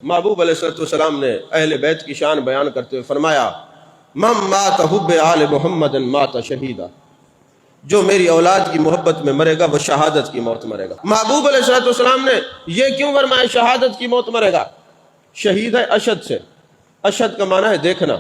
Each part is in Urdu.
محبوب علیہ السلام نے اہل بیت کی شان بیان کرتے ہوئے فرمایا من مات حب آل محمد مات شہیدہ، جو میری اولاد کی محبت میں مرے گا وہ شہادت کی موت مرے گا۔ محبوب علیہ السلام نے یہ کیوں فرمایا شہادت کی موت مرے گا؟ شہید ہے اشد سے، اشد کا معنی ہے دیکھنا۔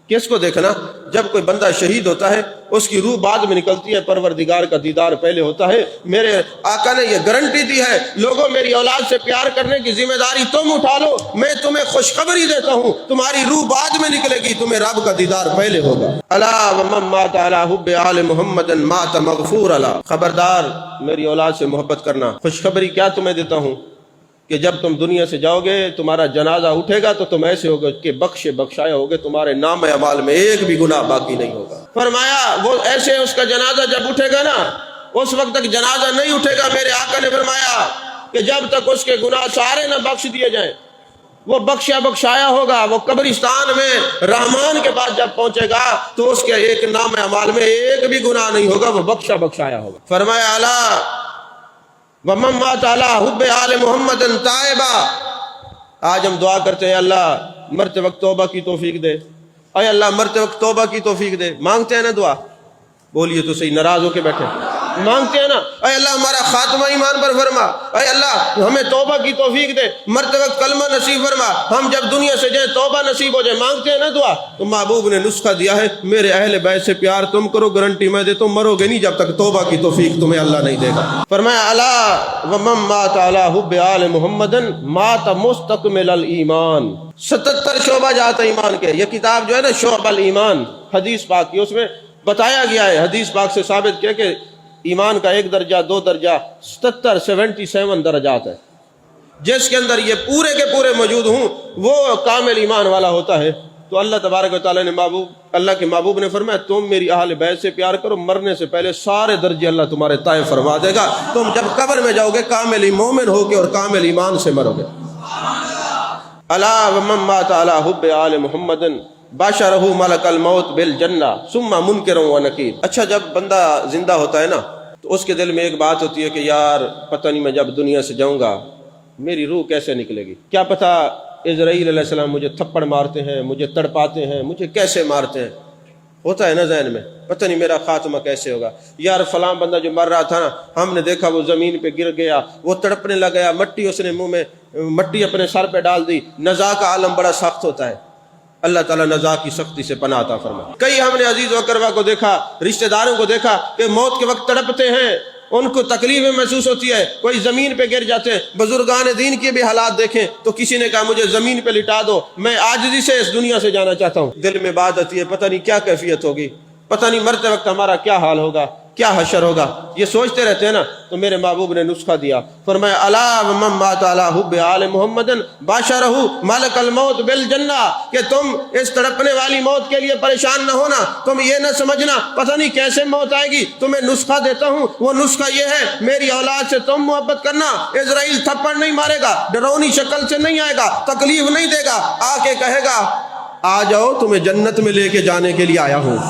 کس کو دیکھنا؟ جب کوئی بندہ شہید ہوتا ہے اس کی روح بعد میں نکلتی ہے، پروردگار کا دیدار پہلے ہوتا ہے۔ میرے آقا نے یہ گارنٹی دی ہے، لوگوں میری اولاد سے پیار کرنے کی ذمہ داری تم اٹھا لو، میں تمہیں خوشخبری دیتا ہوں تمہاری روح بعد میں نکلے گی، تمہیں رب کا دیدار پہلے ہوگا۔ الا ومن مات علی حب آل محمد مات مغفور له، خبردار میری اولاد سے محبت کرنا۔ خوشخبری کیا تمہیں دیتا ہوں کہ جب تم دنیا سے جاؤ گے تمہارا جنازہ اٹھے گا تو تم ایسے ہوگے کہ بخشایا ہوگے، تمہارے نام اعمال میں ایک بھی گناہ باقی نہیں ہوگا۔ فرمایا وہ ایسے اس کا جنازہ جب اٹھے گا نا، اس وقت تک جنازہ نہیں اٹھے گا۔ میرے آقا نے فرمایا کہ جب تک اس کے گناہ سارے نہ بخش دیے جائیں، وہ بخشایا ہوگا۔ وہ قبرستان میں رحمان کے پاس جب پہنچے گا تو اس کے ایک نام اعمال میں ایک بھی گناہ نہیں ہوگا، وہ بخشایا ہوگا۔ فرمایا الا ومن مات علی حب آل محمد تائبا، آج ہم دعا کرتے ہیں اللہ مرتے وقت توبہ کی توفیق دے، اے اللہ مرتے وقت توبہ کی توفیق دے۔ مانگتے ہیں نا دعا؟ بولیے تو صحیح، ناراض ہو کے بیٹھے مانگتے ہیں نا؟ اے اللہ ہمارا خاتمہ ایمان پر فرما، اے اللہ ہمیں توبہ کی توفیق دے، مرتے وقت کلمہ نصیب فرما، ہم جب دنیا سے جائیں توبہ نصیب ہو جائے۔ مانگتے ہیں نا دعا؟ تو محبوب نے نسخہ دیا ہے، میرے اہل بیت سے پیار تم کرو، گارنٹی میں دیتا ہوں مرو گے نہیں جب تک توبہ کی توفیق تمہیں اللہ نہیں دے گا۔ فرمایا الا ومن مات علی حب آل محمد مات مستکمل الایمان، 77 شعبہ جات ایمان کے۔ یہ کتاب جو ہے نا شعب الایمان حدیث پاک کی، اس میں بتایا گیا ہے، حدیث پاک سے ثابت کیا کہ ایمان کا 1 درجہ 2 درجہ 77 درجات ہے۔ جس کے اندر یہ پورے کے پورے موجود ہوں وہ کامل ایمان والا ہوتا ہے۔ تو اللہ تبارک و تعالیٰ نے اللہ کے محبوب نے فرمایا تم میری اہل بیت سے پیار کرو، مرنے سے پہلے سارے درجے اللہ تمہارے طے فرما دے گا۔ تم جب قبر میں جاؤ گے کامل مومن ہو کے اور کامل ایمان سے مرو گے۔ الا ومن مات علی حب آل محمد باشرہ ملک الموت بالجنہ ثم منکر و نکیر۔ اچھا جب بندہ زندہ ہوتا ہے نا تو اس کے دل میں ایک بات ہوتی ہے کہ یار پتہ نہیں میں جب دنیا سے جاؤں گا میری روح کیسے نکلے گی، کیا پتہ اسرائیل علیہ السلام مجھے تھپڑ مارتے ہیں، مجھے تڑپاتے ہیں، مجھے کیسے مارتے ہیں۔ ہوتا ہے نا ذہن میں، پتہ نہیں میرا خاتمہ کیسے ہوگا۔ یار فلاں بندہ جو مر رہا تھا نا، ہم نے دیکھا وہ زمین پہ گر گیا، وہ تڑپنے لگ گیا، مٹی اس نے منہ میں مٹی اپنے سر پہ ڈال دی۔ نزا کا عالم بڑا سخت ہوتا ہے، اللہ تعالیٰ نزا کی سختی سے پناہ عطا فرمائے۔ کئی ہم نے عزیز و اقربا کو دیکھا، رشتہ داروں کو دیکھا کہ موت کے وقت تڑپتے ہیں، ان کو تکلیفیں محسوس ہوتی ہے، کوئی زمین پہ گر جاتے ہیں۔ بزرگان دین کے بھی حالات دیکھیں تو کسی نے کہا مجھے زمین پہ لٹا دو، میں عاجزی سے اس دنیا سے جانا چاہتا ہوں۔ دل میں بات آتی ہے پتہ نہیں کیا کیفیت ہوگی، پتہ نہیں مرتے وقت ہمارا کیا حال ہوگا، کیا حشر ہوگا، یہ سوچتے رہتے ہیں نا۔ تو میرے محبوب نے نسخہ دیا، فرمایا الا ومن مات علی حب آل محمد باشرہ ملک الموت بالجنہ، کہ تم اس تڑپنے والی موت کے لیے پریشان نہ ہونا، تم یہ نہ سمجھنا پتہ نہیں کیسے موت آئے گی، تمہیں نسخہ دیتا ہوں۔ وہ نسخہ یہ ہے میری اولاد سے تم محبت کرنا، اسرائیل تھپڑ نہیں مارے گا، ڈرونی شکل سے نہیں آئے گا، تکلیف نہیں دے گا، آ کے کہے گا آ جاؤ تمہیں جنت میں لے کے جانے کے لیے آیا ہوں۔